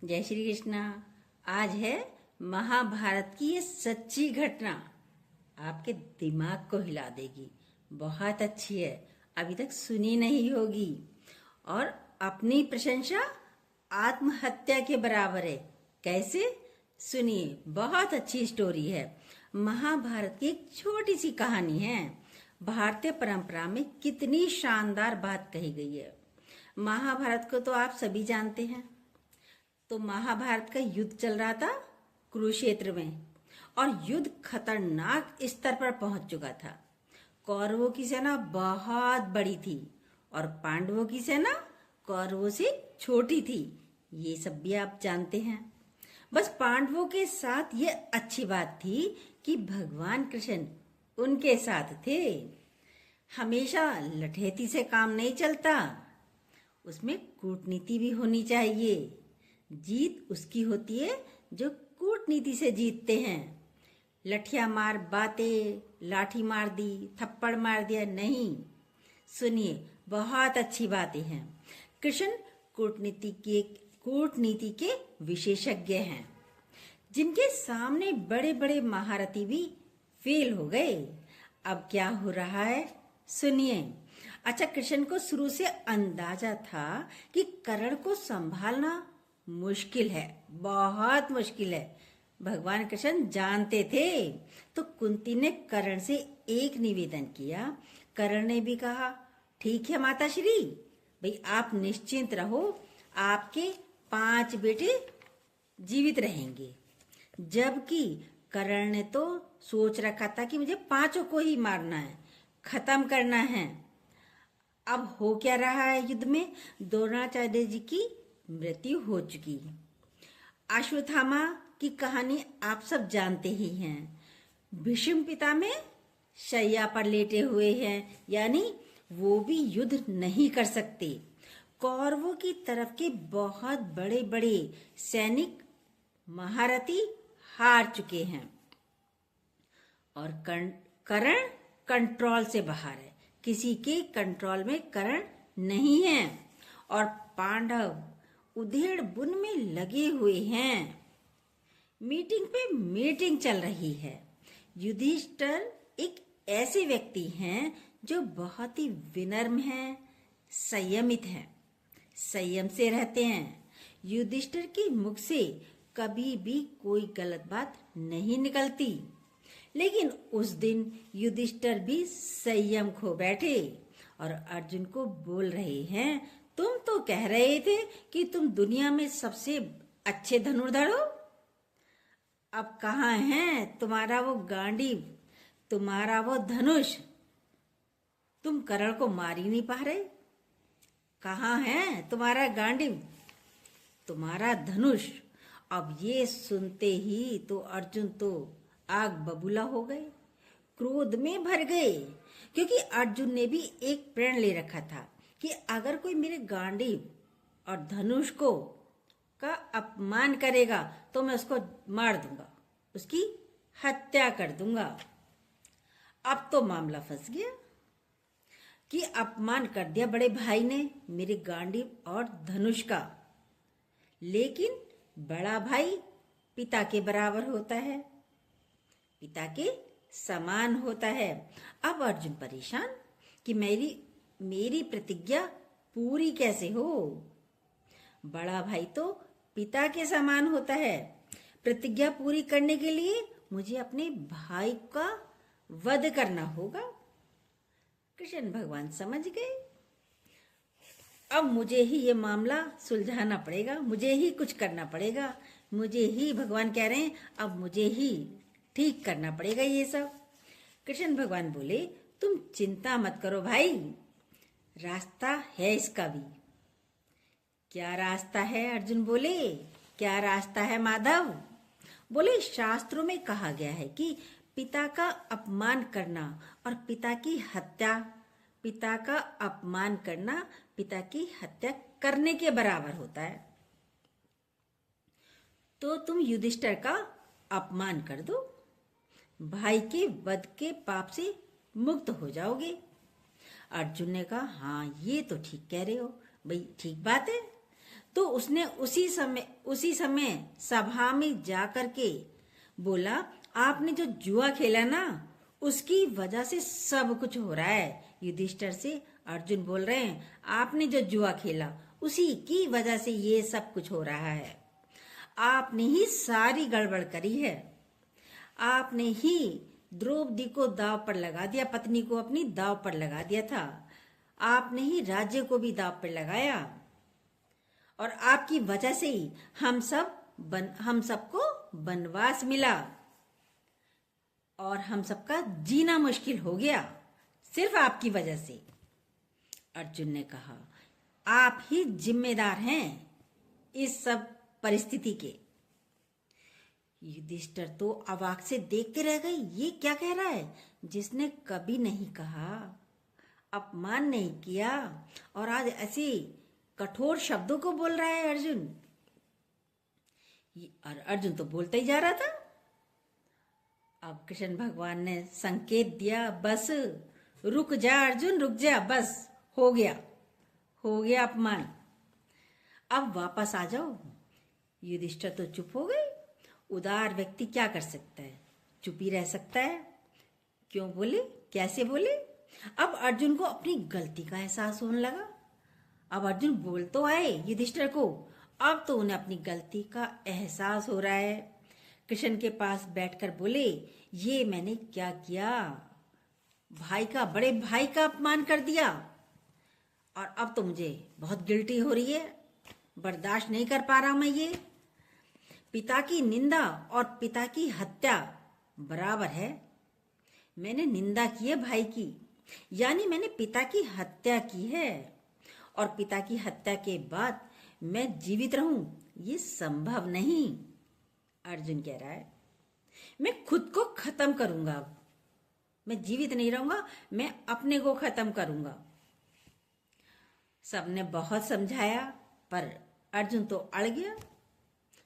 जय श्री कृष्णा। आज है महाभारत की ये सच्ची घटना, आपके दिमाग को हिला देगी। बहुत अच्छी है, अभी तक सुनी नहीं होगी और अपनी प्रशंसा आत्महत्या के बराबर है। कैसे? सुनिए, बहुत अच्छी स्टोरी है। महाभारत की एक छोटी सी कहानी है। भारतीय परंपरा में कितनी शानदार बात कही गई है। महाभारत को तो आप सभी जानते हैं। तो महाभारत का युद्ध चल रहा था कुरुक्षेत्र में और युद्ध खतरनाक स्तर पर पहुंच चुका था। कौरवों की सेना बहुत बड़ी थी और पांडवों की सेना कौरवों से छोटी थी। ये सब भी आप जानते हैं। बस पांडवों के साथ ये अच्छी बात थी कि भगवान कृष्ण उनके साथ थे। हमेशा लठेती से काम नहीं चलता, उसमें कूटनीति भी होनी चाहिए। जीत उसकी होती है जो कूटनीति से जीतते हैं। लठिया मार बातें, लाठी मार दी, थप्पड़ मार दिया नहीं। सुनिए, बहुत अच्छी बातें हैं। कृष्ण कूटनीति के विशेषज्ञ हैं, जिनके सामने बड़े बड़े महारथी भी फेल हो गए। अब क्या हो रहा है सुनिए। अच्छा, कृष्ण को शुरू से अंदाजा था कि कर्ण को संभालना मुश्किल है, बहुत मुश्किल है। भगवान कृष्ण जानते थे। तो कुंती ने कर्ण से एक निवेदन किया। कर्ण ने भी कहा, ठीक है माता श्री, भाई आप निश्चिंत रहो, आपके 5 बेटे जीवित रहेंगे। जबकि कर्ण ने तो सोच रखा था कि मुझे 5 को ही मारना है, खत्म करना है। अब हो क्या रहा है युद्ध में? द्रोणाचार्य जी की मृत्यु हो चुकी। अश्वत्थामा की कहानी आप सब जानते ही हैं। भीष्म पिता में शैया पर लेटे हुए हैं, यानी वो भी युद्ध नहीं कर सकते। कौरवों की तरफ के बहुत बड़े बड़े सैनिक महारथी हार चुके हैं और कर्ण कंट्रोल से बाहर है। किसी के कंट्रोल में कर्ण नहीं है और पांडव उधेड़ बुन में लगे हुए हैं। मीटिंग पे मीटिंग चल रही है। युधिष्ठिर एक ऐसे व्यक्ति हैं जो बहुत ही विनम्र हैं, संयमित हैं, संयम से रहते हैं। युधिष्ठिर के मुख से कभी भी कोई गलत बात नहीं निकलती। लेकिन उस दिन युधिष्ठिर भी संयम खो बैठे और अर्जुन को बोल रहे हैं, तुम तो कह रहे थे कि तुम दुनिया में सबसे अच्छे धनुर्धर हो। अब कहाँ है तुम्हारा वो गांडीव, तुम्हारा वो धनुष? तुम कर्ण को मार ही नहीं पा रहे। कहाँ है तुम्हारा गांडीव, तुम्हारा धनुष? अब ये सुनते ही तो अर्जुन तो आग बबूला हो गए, क्रोध में भर गए। क्योंकि अर्जुन ने भी एक प्रण ले रखा था कि अगर कोई मेरे गांडीव और धनुष को का अपमान करेगा तो मैं उसको मार दूंगा, उसकी हत्या कर दूंगा। अब तो मामला फंस गया कि अपमान कर दिया बड़े भाई ने मेरे गांडीव और धनुष का। लेकिन बड़ा भाई पिता के बराबर होता है, पिता के समान होता है। अब अर्जुन परेशान कि मेरी प्रतिज्ञा पूरी कैसे हो। बड़ा भाई तो पिता के समान होता है। प्रतिज्ञा पूरी करने के लिए मुझे अपने भाई का वध करना होगा। कृष्ण भगवान समझ गए, अब मुझे ही ये मामला सुलझाना पड़ेगा, मुझे ही कुछ करना पड़ेगा। मुझे ही, भगवान कह रहे हैं, अब मुझे ही ठीक करना पड़ेगा ये सब। कृष्ण भगवान बोले, तुम चिंता मत करो भाई, रास्ता है इसका भी। क्या रास्ता है? अर्जुन बोले, क्या रास्ता है माधव? बोले, शास्त्रों में कहा गया है कि पिता का अपमान करना और पिता का अपमान करना पिता की हत्या करने के बराबर होता है। तो तुम युधिष्ठिर का अपमान कर दो, भाई के वध के पाप से मुक्त हो जाओगे। अर्जुन ने कहा, हाँ ये तो ठीक कह रहे हो भाई, ठीक बात है। तो उसने उसी समय सभा में जाकर के बोला, आपने जो जुआ खेला ना, उसकी वजह से सब कुछ हो रहा है। युधिष्ठिर से अर्जुन बोल रहे हैं, आपने जो जुआ खेला उसी की वजह से ये सब कुछ हो रहा है। आपने ही सारी गड़बड़ करी है। आपने ही द्रौपदी को दांव पर लगा दिया, पत्नी को अपनी दांव पर लगा दिया था। आपने ही राज्य को भी दांव पर लगाया और आपकी वजह से ही हम सबको वनवास मिला और हम सबका जीना मुश्किल हो गया, सिर्फ आपकी वजह से। अर्जुन ने कहा, आप ही जिम्मेदार हैं इस सब परिस्थिति के। युधिष्ठिर तो अवाक से देखते रह गए, ये क्या कह रहा है जिसने कभी नहीं कहा, अपमान नहीं किया, और आज ऐसे कठोर शब्दों को बोल रहा है अर्जुन। और अर्जुन तो बोलता ही जा रहा था। अब कृष्ण भगवान ने संकेत दिया, बस रुक जा अर्जुन, रुक जा, बस हो गया अपमान, अब वापस आ जाओ। युधिष्ठिर तो चुप हो गए। उदार व्यक्ति क्या कर सकता है, चुप ही रह सकता है। क्यों बोले, कैसे बोले? अब अर्जुन को अपनी गलती का एहसास होने लगा। अब अर्जुन बोल तो आए युधिष्ठिर को, अब तो उन्हें अपनी गलती का एहसास हो रहा है। कृष्ण के पास बैठकर बोले, ये मैंने क्या किया, बड़े भाई का अपमान कर दिया, और अब तो मुझे बहुत गिल्टी हो रही है, बर्दाश्त नहीं कर पा रहा मैं ये। पिता की निंदा और पिता की हत्या बराबर है। मैंने निंदा की है भाई की, यानी मैंने पिता की हत्या की है, और पिता की हत्या के बाद मैं जीवित रहूं, ये संभव नहीं। अर्जुन कह रहा है, मैं खुद को खत्म करूंगा, अब मैं जीवित नहीं रहूंगा, मैं अपने को खत्म करूंगा। सबने बहुत समझाया पर अर्जुन तो अड़ गया।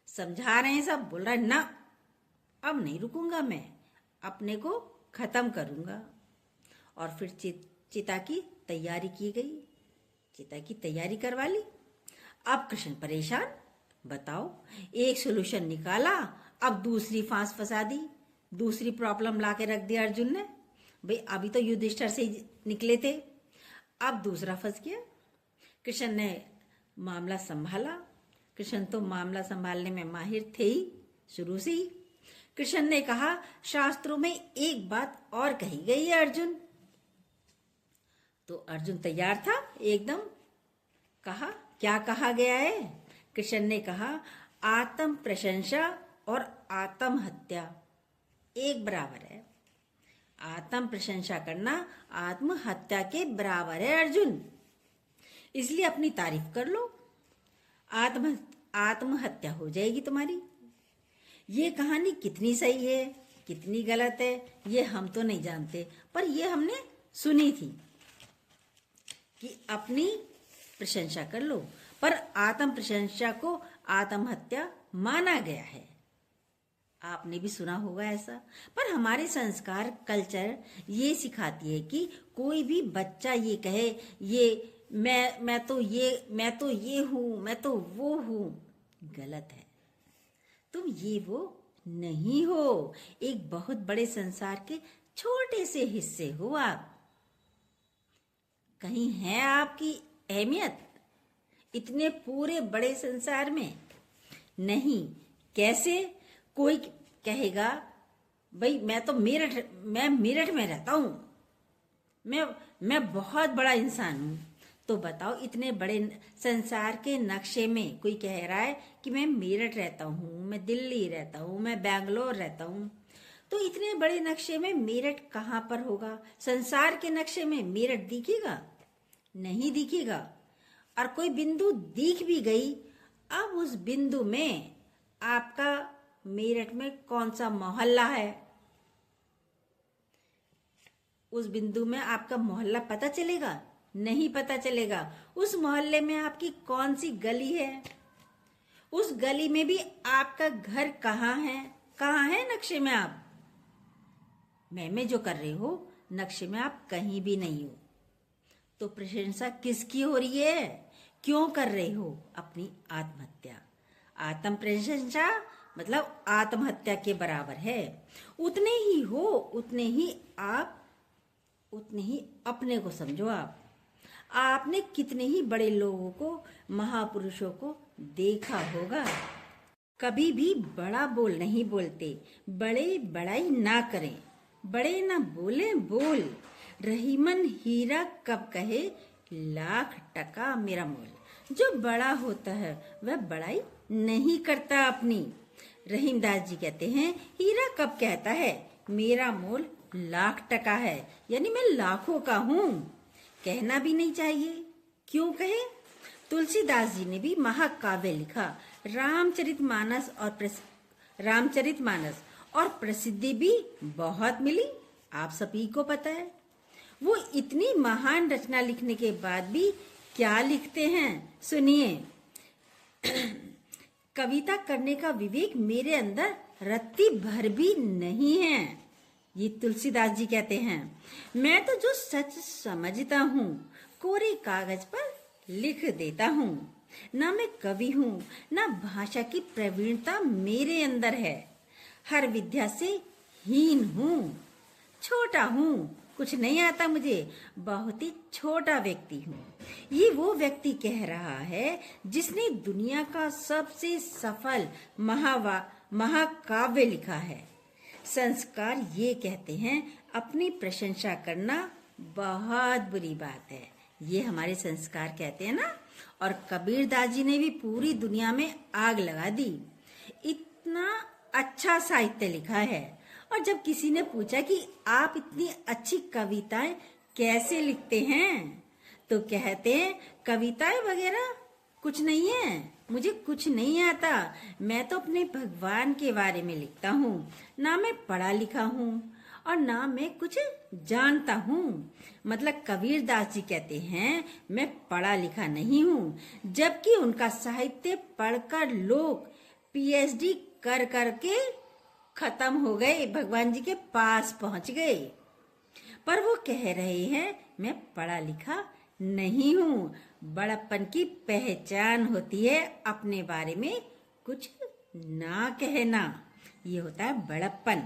समझा रहे हैं सब, बोल रहा है ना, अब नहीं रुकूंगा, मैं अपने को खत्म करूंगा। और फिर चिता की तैयारी की गई, चिता की तैयारी करवा ली। अब कृष्ण परेशान, बताओ, एक सोल्यूशन निकाला, अब दूसरी फांस फंसा दी, दूसरी प्रॉब्लम लाके रख दिया अर्जुन ने। भाई अभी तो युधिष्ठिर से ही निकले थे, अब दूसरा फंस गया। कृष्ण ने मामला संभाला। कृष्ण तो मामला संभालने में माहिर थे ही शुरू से ही। कृष्ण ने कहा, शास्त्रों में एक बात और कही गई है अर्जुन। तो अर्जुन तैयार था एकदम। कहा, क्या कहा गया है? कृष्ण ने कहा, आत्म प्रशंसा और आत्महत्या एक बराबर है। आत्म प्रशंसा करना आत्महत्या के बराबर है अर्जुन, इसलिए अपनी तारीफ कर लो, आत्महत्या हो जाएगी तुम्हारी। ये कहानी कितनी सही है कितनी गलत है ये हम तो नहीं जानते, पर ये हमने सुनी थी कि अपनी प्रशंसा कर लो, पर आत्म प्रशंसा को आत्महत्या माना गया है। आपने भी सुना होगा ऐसा। पर हमारे संस्कार कल्चर ये सिखाती है कि कोई भी बच्चा ये कहे, ये मैं तो ये हूं, मैं तो वो हूं, गलत है। तुम ये वो नहीं हो, एक बहुत बड़े संसार के छोटे से हिस्से हो आप। कहीं है आपकी अहमियत इतने पूरे बड़े संसार में? नहीं। कैसे? कोई कहेगा, भाई मैं मेरठ में रहता हूं, मैं बहुत बड़ा इंसान हूं। तो बताओ, इतने बड़े संसार के नक्शे में कोई कह रहा है कि मैं मेरठ रहता हूँ, मैं दिल्ली रहता हूँ, मैं बैंगलोर रहता हूँ, तो इतने बड़े नक्शे में मेरठ कहाँ पर होगा? संसार के नक्शे में मेरठ दिखेगा? नहीं दिखेगा। और कोई बिंदु दिख भी गई, अब उस बिंदु में आपका मेरठ में कौन सा मोहल्ला है, उस बिंदु में आपका मोहल्ला पता चलेगा? नहीं पता चलेगा। उस मोहल्ले में आपकी कौन सी गली है, उस गली में भी आपका घर कहाँ है नक्शे में आप? मैं जो कर रहे हो नक्शे में आप कहीं भी नहीं हो। तो प्रशंसा किसकी हो रही है? क्यों कर रहे हो अपनी आत्महत्या? आत्म प्रशंसा मतलब आत्महत्या के बराबर है। उतने ही हो, उतने ही अपने को समझो। आपने कितने ही बड़े लोगों को, महापुरुषों को देखा होगा, कभी भी बड़ा बोल नहीं बोलते, बड़े बड़ाई ना करें, बड़े ना बोले बोल। रहीमन हीरा कब कहे लाख टका मेरा मोल। जो बड़ा होता है वह बड़ाई नहीं करता अपनी। रहीमदास जी कहते हैं हीरा कब कहता है मेरा मोल लाख टका है, यानी मैं लाखों का हूँ। कहना भी नहीं चाहिए, क्यों कहे? तुलसीदास जी ने भी महाकाव्य लिखा, रामचरितमानस और प्रसिद्धि भी बहुत मिली, आप सभी को पता है। वो इतनी महान रचना लिखने के बाद भी क्या लिखते हैं, सुनिए। कविता करने का विवेक मेरे अंदर रत्ती भर भी नहीं है, ये तुलसीदास जी कहते हैं। मैं तो जो सच समझता हूँ कोरे कागज पर लिख देता हूँ। ना मैं कवि हूँ, ना भाषा की प्रवीणता मेरे अंदर है। हर विद्या से हीन हूँ, छोटा हूँ, कुछ नहीं आता मुझे, बहुत ही छोटा व्यक्ति हूँ। ये वो व्यक्ति कह रहा है जिसने दुनिया का सबसे सफल महाकाव्य लिखा है। संस्कार ये कहते हैं अपनी प्रशंसा करना बहुत बुरी बात है, ये हमारे संस्कार कहते हैं ना। और कबीरदास जी ने भी पूरी दुनिया में आग लगा दी, इतना अच्छा साहित्य लिखा है। और जब किसी ने पूछा कि आप इतनी अच्छी कविताएं कैसे लिखते हैं, तो कहते हैं कविताएं वगैरह कुछ नहीं है, मुझे कुछ नहीं आता, मैं तो अपने भगवान के बारे में लिखता हूँ। ना मैं पढ़ा लिखा हूँ और ना मैं कुछ जानता हूँ। मतलब कबीरदास जी कहते हैं मैं पढ़ा लिखा नहीं हूँ, जबकि उनका साहित्य पढ़कर लोग पीएचडी कर करके खत्म हो गए, भगवान जी के पास पहुंच गए। पर वो कह रहे हैं मैं पढ़ा लिखा नहीं हूँ। बड़प्पन की पहचान होती है अपने बारे में कुछ ना कहना, ये होता है बड़प्पन।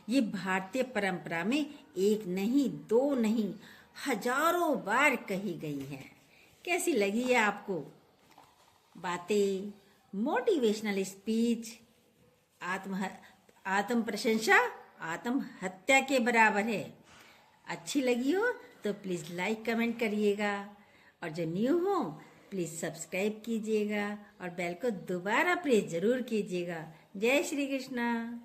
ये भारतीय परंपरा में एक नहीं, दो नहीं, हजारों बार कही गई है। कैसी लगी है आपको बातें? मोटिवेशनल स्पीच आत्म प्रशंसा आत्महत्या के बराबर है। अच्छी लगी हो तो प्लीज लाइक कमेंट करिएगा, और जो न्यू हो प्लीज सब्सक्राइब कीजिएगा और बेल को दोबारा प्रेस जरूर कीजिएगा। जय श्री कृष्णा।